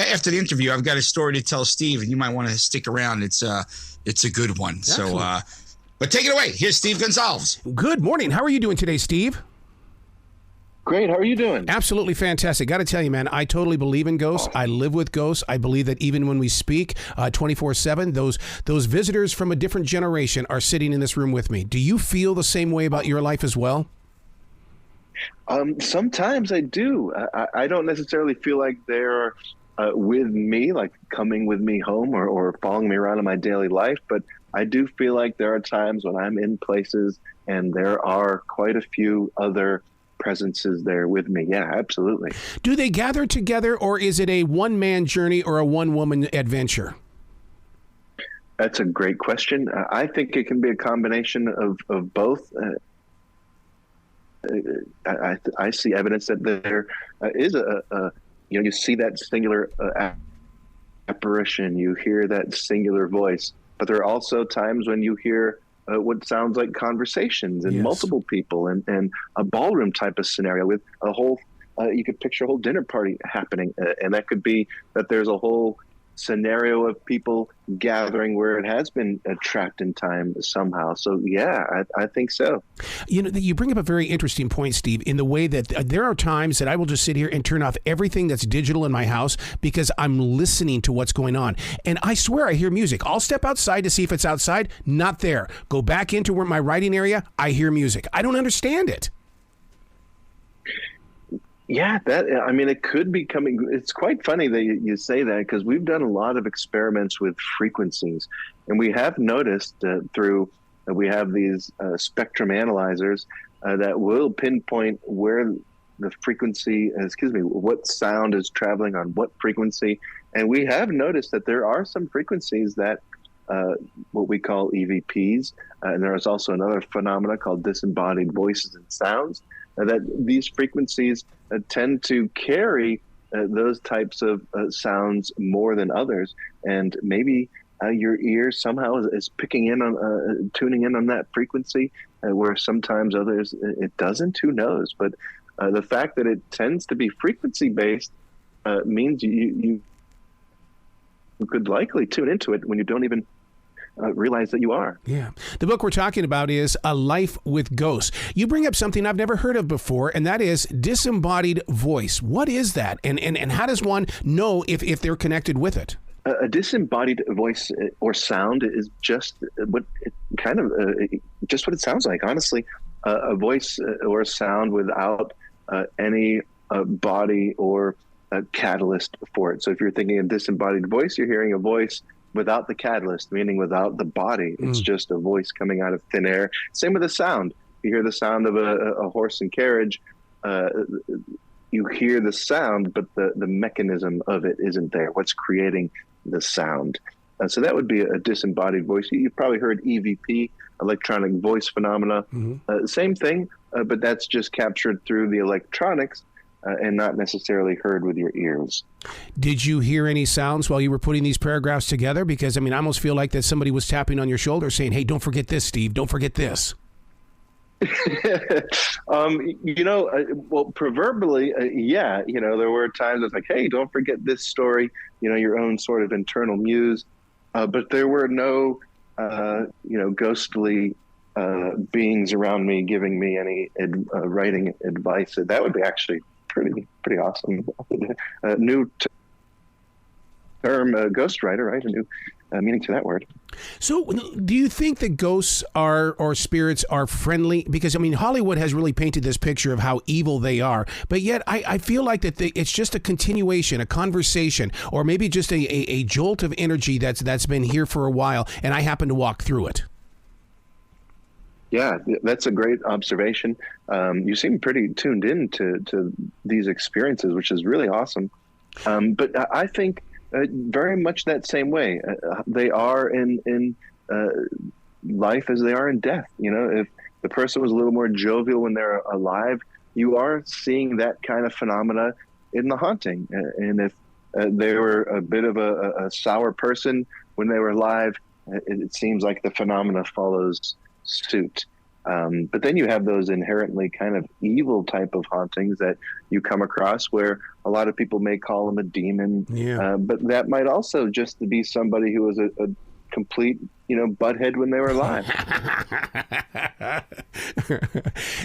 after the interview, I've got a story to tell Steve, and you might want to stick around. It's a good one. Excellent. So, but take it away. Here's Steve Gonsalves. Good morning. How are you doing today, Steve? Great. How are you doing? Absolutely fantastic. Got to tell you, man, I totally believe in ghosts. I live with ghosts. I believe that even when we speak 24/7, those visitors from a different generation are sitting in this room with me. Do you feel the same way about your life as well? Sometimes I do. I don't necessarily feel like they're with me, like coming with me home or following me around in my daily life. But I do feel like there are times when I'm in places and there are quite a few other presences there with me. Yeah, absolutely. Do they gather together, or is it a one-man journey or a one-woman adventure? That's a great question. I think it can be a combination of both. I see evidence that there is you see that singular apparition, you hear that singular voice, but there are also times when you hear what sounds like conversations and multiple people and a ballroom type of scenario with a whole, you could picture a whole dinner party happening. And that could be that there's a whole scenario of people gathering where it has been trapped in time somehow. So yeah, I think so. You know, you bring up a very interesting point, Steve, in the way that there are times that I will just sit here and turn off everything that's digital in my house because I'm listening to what's going on. And I swear I hear music. I'll step outside to see if it's outside. Not there. Go back into my writing area. I hear music. I don't understand it. Yeah, it could be coming. It's quite funny that you say that, because we've done a lot of experiments with frequencies, and we have noticed we have these spectrum analyzers that will pinpoint where the frequency, what sound is traveling on what frequency. And we have noticed that there are some frequencies that what we call EVPs, and there is also another phenomena called disembodied voices and sounds, that these frequencies tend to carry those types of sounds more than others. And maybe your ear somehow is picking in on, tuning in on that frequency, where sometimes others it doesn't. Who knows? But the fact that it tends to be frequency based means you could likely tune into it when you don't even realize that you are. Yeah. The book we're talking about is A Life with Ghosts. You bring up something I've never heard of before, and that is disembodied voice. What is that? And how does one know if they're connected with it? A disembodied voice or sound is just what it sounds like. Honestly, a voice or a sound without any body or catalyst for it. So if you're thinking of disembodied voice, you're hearing a voice without the catalyst, meaning without the body. It's just a voice coming out of thin air. Same with a sound. You hear the sound of a horse and carriage. You hear the sound, but the mechanism of it isn't there. What's creating the sound? So that would be a disembodied voice. You've probably heard EVP, electronic voice phenomena. Same thing, but that's just captured through the electronics and not necessarily heard with your ears. Did you hear any sounds while you were putting these paragraphs together? Because, I almost feel like that somebody was tapping on your shoulder saying, hey, don't forget this, Steve. Don't forget this. Well, proverbially, yeah, there were times it's like, hey, don't forget this story, your own sort of internal muse. But there were no, ghostly beings around me giving me any writing advice. That would be actually pretty awesome. New term, ghostwriter, right? A new meaning to that word. So do you think that ghosts or spirits are friendly? Because, Hollywood has really painted this picture of how evil they are. But yet I feel like that it's just a continuation, a conversation, or maybe just a jolt of energy that's been here for a while, and I happen to walk through it. Yeah, that's a great observation. You seem pretty tuned in to these experiences, which is really awesome. But I think very much that same way. They are in life as they are in death. If the person was a little more jovial when they're alive, you are seeing that kind of phenomena in the haunting. And if they were a bit of a sour person when they were alive, it seems like the phenomena follows suit. But then you have those inherently kind of evil type of hauntings that you come across where a lot of people may call them a demon. Yeah. But that might also just be somebody who was a complete, butthead when they were alive.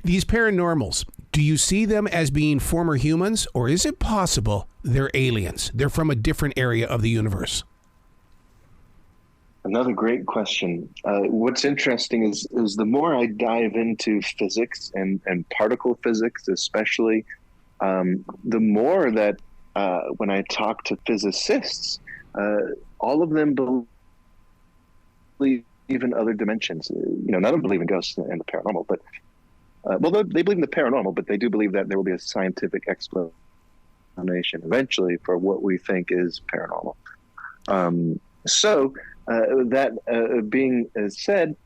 These paranormals, do you see them as being former humans, or is it possible they're aliens? They're from a different area of the universe. Another great question. What's interesting is the more I dive into physics and particle physics, especially, the more that when I talk to physicists, all of them believe in other dimensions. None of them believe in ghosts and the paranormal, but they believe in the paranormal, but they do believe that there will be a scientific explanation eventually for what we think is paranormal. That being said,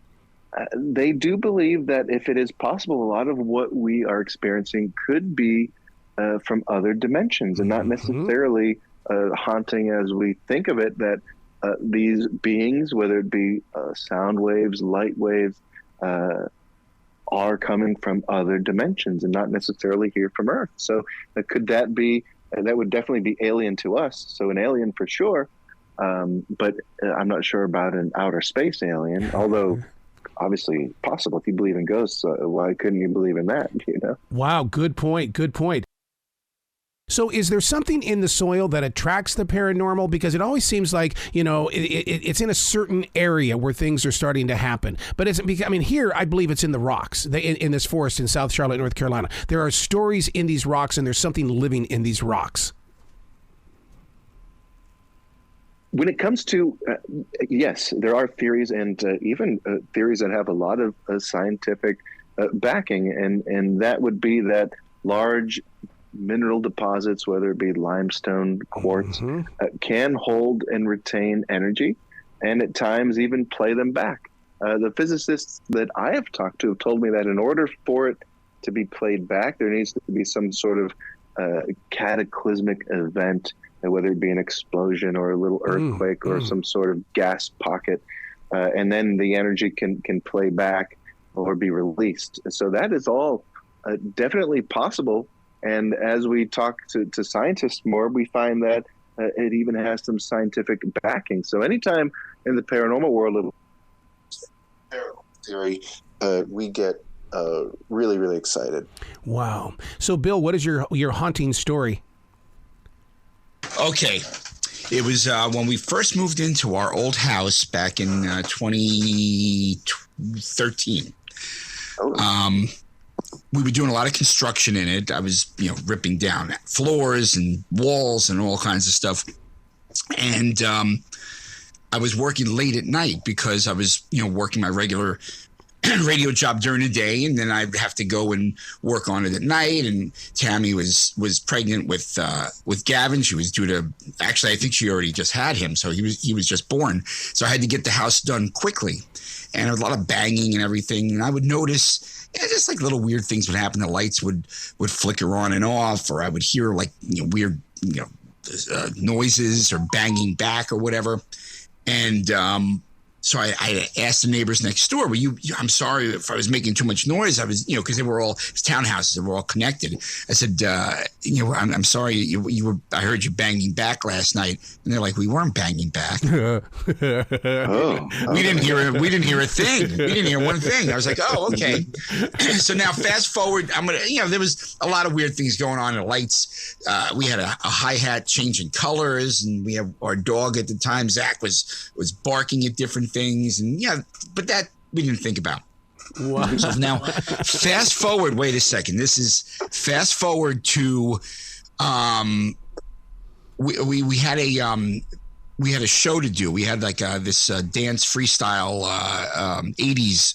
they do believe that if it is possible, a lot of what we are experiencing could be from other dimensions and not necessarily haunting as we think of it, that these beings, whether it be sound waves, light waves, are coming from other dimensions and not necessarily here from Earth. So could that be, that would definitely be alien to us. So an alien for sure. But I'm not sure about an outer space alien, although obviously possible. If you believe in ghosts, why couldn't you believe in that? Wow. Good point. Good point. So is there something in the soil that attracts the paranormal? Because it always seems like, it's in a certain area where things are starting to happen. But here, I believe it's in the rocks, in this forest in South Charlotte, North Carolina. There are stories in these rocks, and there's something living in these rocks. When it comes to, yes, there are theories and even theories that have a lot of scientific backing, and that would be that large mineral deposits, whether it be limestone, quartz, can hold and retain energy, and at times even play them back. The physicists that I have talked to have told me that in order for it to be played back, there needs to be some sort of cataclysmic event, whether it be an explosion or a little earthquake or some sort of gas pocket, and then the energy can play back or be released. So that is all definitely possible. And as we talk to scientists more, we find that it even has some scientific backing. So anytime in the paranormal world, theory, we get really, really excited. Wow. So, Bill, what is your haunting story? Okay. It was when we first moved into our old house back in 2013. We were doing a lot of construction in it. I was, ripping down floors and walls and all kinds of stuff. And I was working late at night because I was, working my regular radio job during the day, and then I'd have to go and work on it at night. And Tammy was pregnant with Gavin. She was due to, actually, I think she already just had him, so he was just born. So I had to get the house done quickly, and a lot of banging and everything. And I would notice, just like little weird things would happen. The lights would flicker on and off, or I would hear like weird noises or banging back or whatever. And so I asked the neighbors next door, I'm sorry if I was making too much noise. I was, because they were all townhouses, they were all connected. I said, I'm sorry, I heard you banging back last night. And they're like, we weren't banging back. We didn't hear a thing. We didn't hear one thing. I was like, oh, okay. So now fast forward, there was a lot of weird things going on in the lights. We had a hi-hat changing colors, and we have our dog at the time, Zach, was barking at different things, and but that we didn't think about. Wow. So now fast forward, wait a second, this is fast forward to we had a show to do. We had like this dance freestyle 80s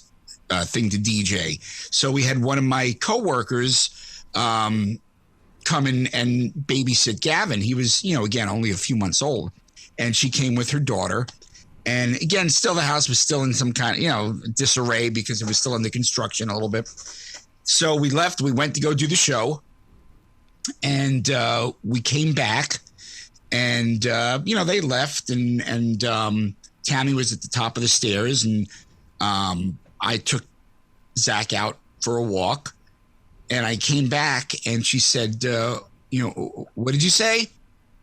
thing to DJ. So we had one of my coworkers come in and babysit Gavin. He was, again, only a few months old, and she came with her daughter. And again, still the house was still in some kind of, disarray because it was still under construction a little bit. So we left, we went to go do the show, and we came back, and, they left, and Tammy was at the top of the stairs, and I took Zach out for a walk, and I came back, and she said, what did you say?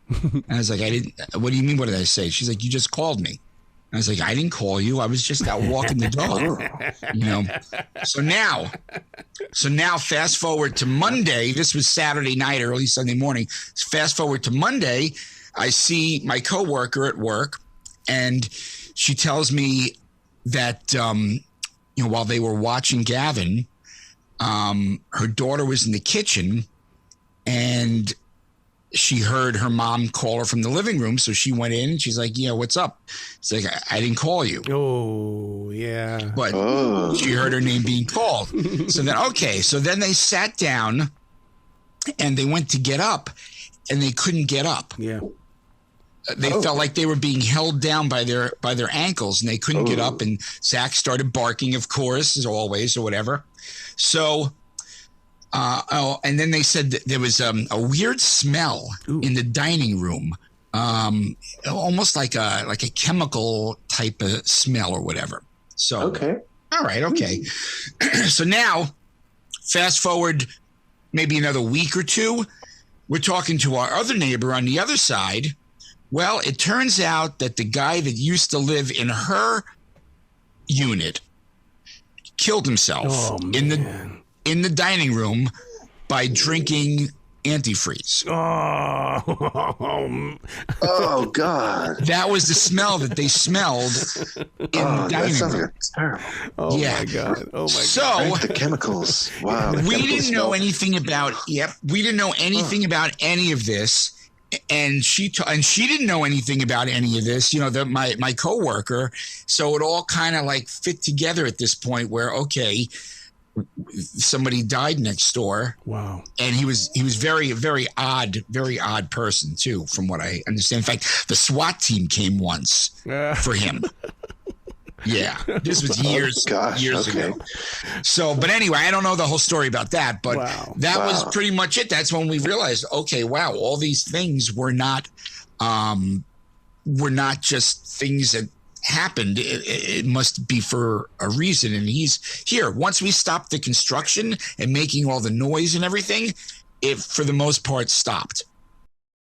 And I was like, I didn't. What do you mean? What did I say? She's like, you just called me. I was like, I didn't call you. I was just out walking the dog. So now fast forward to Monday. This was Saturday night, early Sunday morning. Fast forward to Monday. I see my coworker at work, and she tells me that, while they were watching Gavin, her daughter was in the kitchen, and she heard her mom call her from the living room. So she went in, and she's like, what's up? It's like, I didn't call you. Oh, yeah. But she heard her name being called. So then they sat down, and they went to get up, and they couldn't get up. Yeah. They felt like they were being held down by their ankles, and they couldn't get up. And Zach started barking, of course, as always, or whatever. So, and then they said that there was a weird smell in the dining room, almost like a chemical type of smell or whatever. So, all right, okay. So now, fast forward maybe another week or two, we're talking to our other neighbor on the other side. Well, it turns out that the guy that used to live in her unit killed himself in the dining room by drinking antifreeze. Oh God! That was the smell that they smelled in the dining room. Like terrible. Oh my God! Oh my God! So the chemicals. Wow. We didn't know anything about. We didn't know anything about any of this. And she didn't know anything about any of this, my coworker. So it all kind of like fit together at this point where, okay, somebody died next door. Wow. And he was very, very odd person too, from what I understand. In fact, the SWAT team came once for him. Yeah, this was years ago. So, but anyway, I don't know the whole story about that, but that was pretty much it. That's when we realized, okay, wow, all these things were not just things that happened. It must be for a reason. And he's here. Once we stopped the construction and making all the noise and everything, it for the most part stopped.